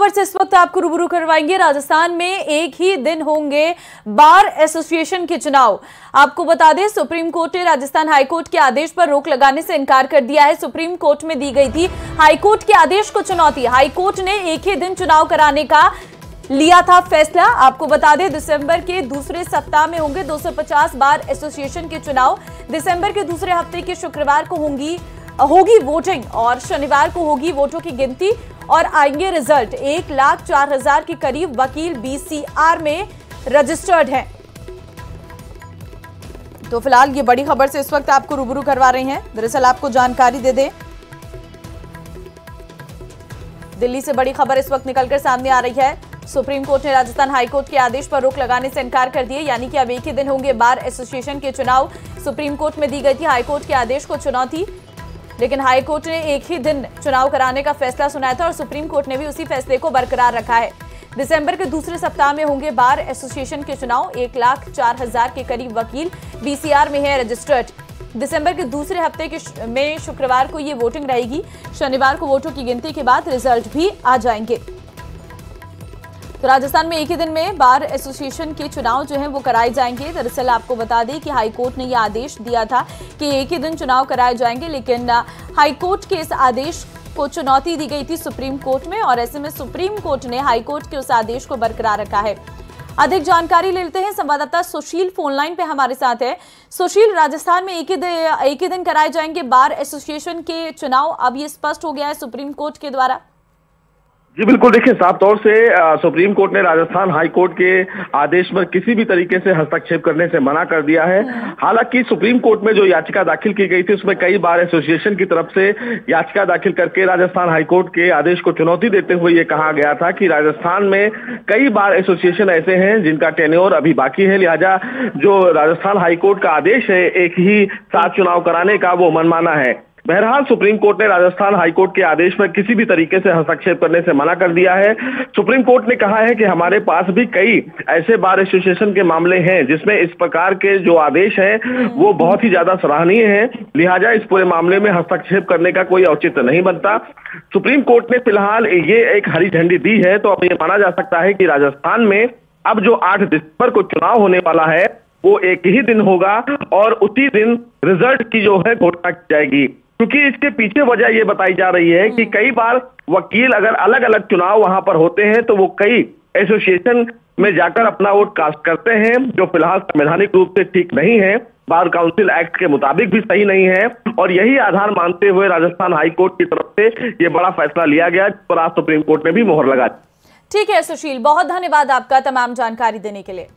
खबर से इस वक्त आपको रूबरू करवाएंगे। राजस्थान में एक ही दिन होंगे बार एसोसिएशन के चुनाव। आपको बता दें, सुप्रीम कोर्ट ने राजस्थान हाईकोर्ट के आदेश पर रोक लगाने से इनकार कर दिया है। सुप्रीम कोर्ट में दी गई थी हाईकोर्ट के आदेश को चुनौती। हाईकोर्ट ने एक ही दिन चुनाव कराने का लिया था फैसला। आपको बता दें, दिसंबर के दूसरे सप्ताह में होंगे 250 बार एसोसिएशन के चुनाव। दिसंबर के दूसरे हफ्ते के शुक्रवार को होगी वोटिंग और शनिवार को होगी वोटों की गिनती और आएंगे रिजल्ट। 1,04,000 के करीब वकील बीसीआर में रजिस्टर्ड हैं। तो फिलहाल ये बड़ी खबर से इस वक्त आपको रूबरू करवा रहे हैं। दरअसल आपको जानकारी दे दें, दिल्ली से बड़ी खबर इस वक्त निकलकर सामने आ रही है। सुप्रीम कोर्ट ने राजस्थान हाईकोर्ट के आदेश पर रोक लगाने से इनकार कर दिए, यानी कि अब एक ही दिन होंगे बार एसोसिएशन के चुनाव। सुप्रीम कोर्ट में दी गई थी हाईकोर्ट के आदेश को चुनौती, लेकिन हाईकोर्ट ने एक ही दिन चुनाव कराने का फैसला सुनाया था और सुप्रीम कोर्ट ने भी उसी फैसले को बरकरार रखा है। दिसंबर के दूसरे सप्ताह में होंगे बार एसोसिएशन के चुनाव। 1,04,000 के करीब वकील बीसीआर में है रजिस्टर्ड। दिसंबर के दूसरे हफ्ते में शुक्रवार को ये वोटिंग रहेगी। शनिवार को वोटों की गिनती के बाद रिजल्ट भी आ जाएंगे। तो राजस्थान में एक ही दिन में बार एसोसिएशन के चुनाव जो हैं वो कराए जाएंगे। दरअसल आपको बता दें कि हाईकोर्ट ने यह आदेश दिया था कि एक ही दिन चुनाव कराए जाएंगे, लेकिन हाईकोर्ट के इस आदेश को चुनौती दी गई थी सुप्रीम कोर्ट में और ऐसे में सुप्रीम कोर्ट ने हाईकोर्ट के उस आदेश को बरकरार रखा है। अधिक जानकारी लेते हैं, संवाददाता सुशील फोन लाइन पे हमारे साथ है। सुशील, राजस्थान में एक ही दिन कराए जाएंगे बार एसोसिएशन के चुनाव, अब ये स्पष्ट हो गया है सुप्रीम कोर्ट के द्वारा। जी बिल्कुल, देखिए साफ तौर से सुप्रीम कोर्ट ने राजस्थान हाई कोर्ट के आदेश पर किसी भी तरीके से हस्तक्षेप करने से मना कर दिया है। हालांकि सुप्रीम कोर्ट में जो याचिका दाखिल की गई थी उसमें कई बार एसोसिएशन की तरफ से याचिका दाखिल करके राजस्थान हाई कोर्ट के आदेश को चुनौती देते हुए ये कहा गया था कि राजस्थान में कई बार एसोसिएशन ऐसे हैं जिनका टेन्योर अभी बाकी है, लिहाजा जो राजस्थान हाई कोर्ट का आदेश है एक ही साथ चुनाव कराने का वो मनमाना है। बहरहाल सुप्रीम कोर्ट ने राजस्थान हाईकोर्ट के आदेश पर किसी भी तरीके से हस्तक्षेप करने से मना कर दिया है। सुप्रीम कोर्ट ने कहा है कि हमारे पास भी कई ऐसे बार एसोसिएशन के मामले हैं जिसमें इस प्रकार के जो आदेश हैं वो बहुत ही ज्यादा सराहनीय हैं, लिहाजा इस पूरे मामले में हस्तक्षेप करने का कोई औचित्य नहीं बनता। सुप्रीम कोर्ट ने फिलहाल ये एक हरी झंडी दी है, तो अब ये माना जा सकता है कि राजस्थान में अब जो 8 दिसंबर को चुनाव होने वाला है वो एक ही दिन होगा और उसी दिन रिजल्ट की जो है घोषणा की जाएगी। क्योंकि इसके पीछे वजह ये बताई जा रही है कि कई बार वकील अगर अलग अलग चुनाव वहां पर होते हैं तो वो कई एसोसिएशन में जाकर अपना वोट कास्ट करते हैं, जो फिलहाल संवैधानिक रूप से ठीक नहीं है, बार काउंसिल एक्ट के मुताबिक भी सही नहीं है। और यही आधार मानते हुए राजस्थान हाईकोर्ट की तरफ से ये बड़ा फैसला लिया गया, जिस पर आज सुप्रीम कोर्ट ने भी मोहर लगा दी। ठीक है सुशील, बहुत धन्यवाद आपका तमाम जानकारी देने के लिए।